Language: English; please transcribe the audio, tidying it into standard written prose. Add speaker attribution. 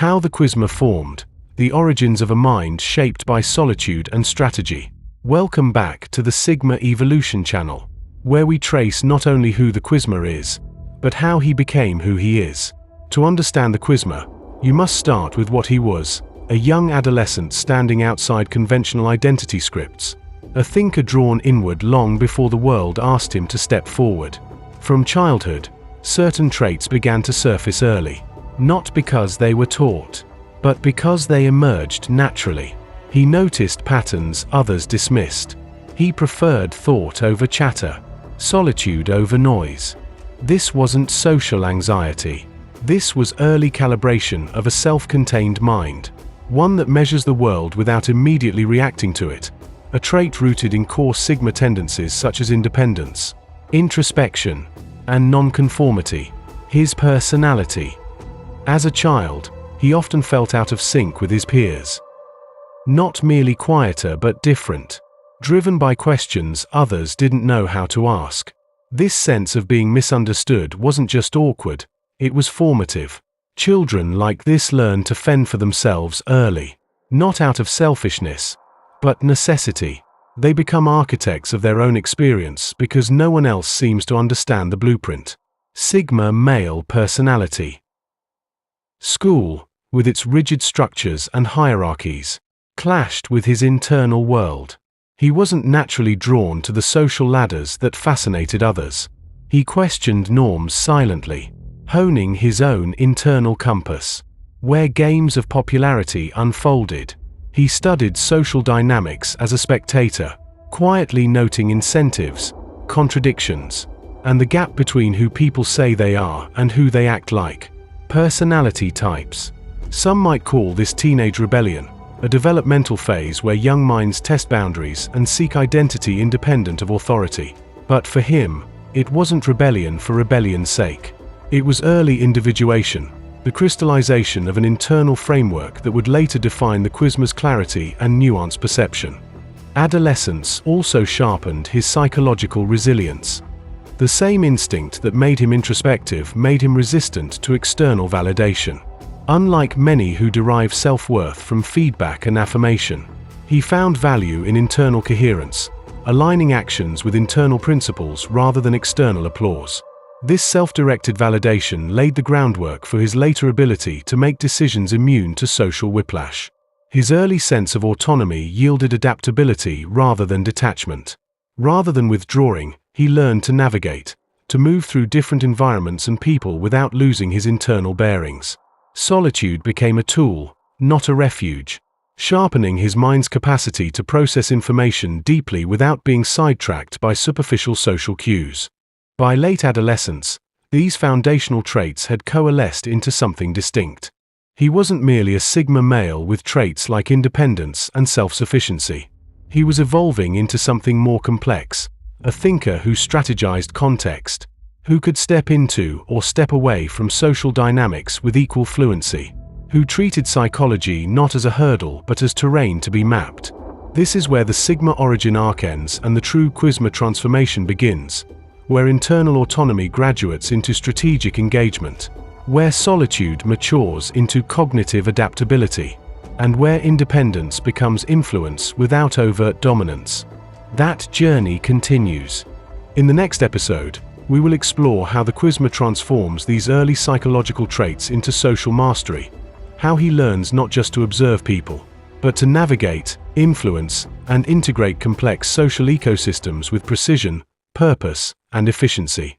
Speaker 1: How the Quizma formed, the origins of a mind shaped by solitude and strategy. Welcome back to the Sigma Evolution channel, where we trace not only who the Quizma is, but how he became who he is. To understand the Quizma, you must start with what he was, a young adolescent standing outside conventional identity scripts, a thinker drawn inward long before the world asked him to step forward. From childhood, certain traits began to surface early, not because they were taught, but because they emerged naturally. He noticed patterns others dismissed. He preferred thought over chatter, solitude over noise. This wasn't social anxiety. This was early calibration of a self-contained mind, one that measures the world without immediately reacting to it, a trait rooted in core Sigma tendencies such as independence, introspection, and nonconformity. His personality. As a child, he often felt out of sync with his peers. Not merely quieter but different, driven by questions others didn't know how to ask. This sense of being misunderstood wasn't just awkward, it was formative. Children like this learn to fend for themselves early, not out of selfishness, but necessity. They become architects of their own experience because no one else seems to understand the blueprint. Sigma male personality. School, with its rigid structures and hierarchies, clashed with his internal world. He wasn't naturally drawn to the social ladders that fascinated others. He questioned norms silently, honing his own internal compass. Where games of popularity unfolded, he studied social dynamics as a spectator, quietly noting incentives, contradictions, and the gap between who people say they are and who they act like. Personality types. Some might call this teenage rebellion, a developmental phase where young minds test boundaries and seek identity independent of authority. But for him, it wasn't rebellion for rebellion's sake. It was early individuation, the crystallization of an internal framework that would later define the Quizma's clarity and nuanced perception. Adolescence also sharpened his psychological resilience. The same instinct that made him introspective made him resistant to external validation. Unlike many who derive self-worth from feedback and affirmation, he found value in internal coherence, aligning actions with internal principles rather than external applause. This self-directed validation laid the groundwork for his later ability to make decisions immune to social whiplash. His early sense of autonomy yielded adaptability rather than detachment. Rather than withdrawing, he learned to navigate, to move through different environments and people without losing his internal bearings. Solitude became a tool, not a refuge, sharpening his mind's capacity to process information deeply without being sidetracked by superficial social cues. By late adolescence, these foundational traits had coalesced into something distinct. He wasn't merely a Sigma male with traits like independence and self-sufficiency. He was evolving into something more complex, a thinker who strategized context, who could step into or step away from social dynamics with equal fluency, who treated psychology not as a hurdle but as terrain to be mapped. This is where the Sigma origin arc ends and the true Quizma transformation begins, where internal autonomy graduates into strategic engagement, where solitude matures into cognitive adaptability, and where independence becomes influence without overt dominance. That journey continues. In the next episode, we will explore how the Quizma transforms these early psychological traits into social mastery, how he learns not just to observe people, but to navigate, influence, and integrate complex social ecosystems with precision, purpose, and efficiency.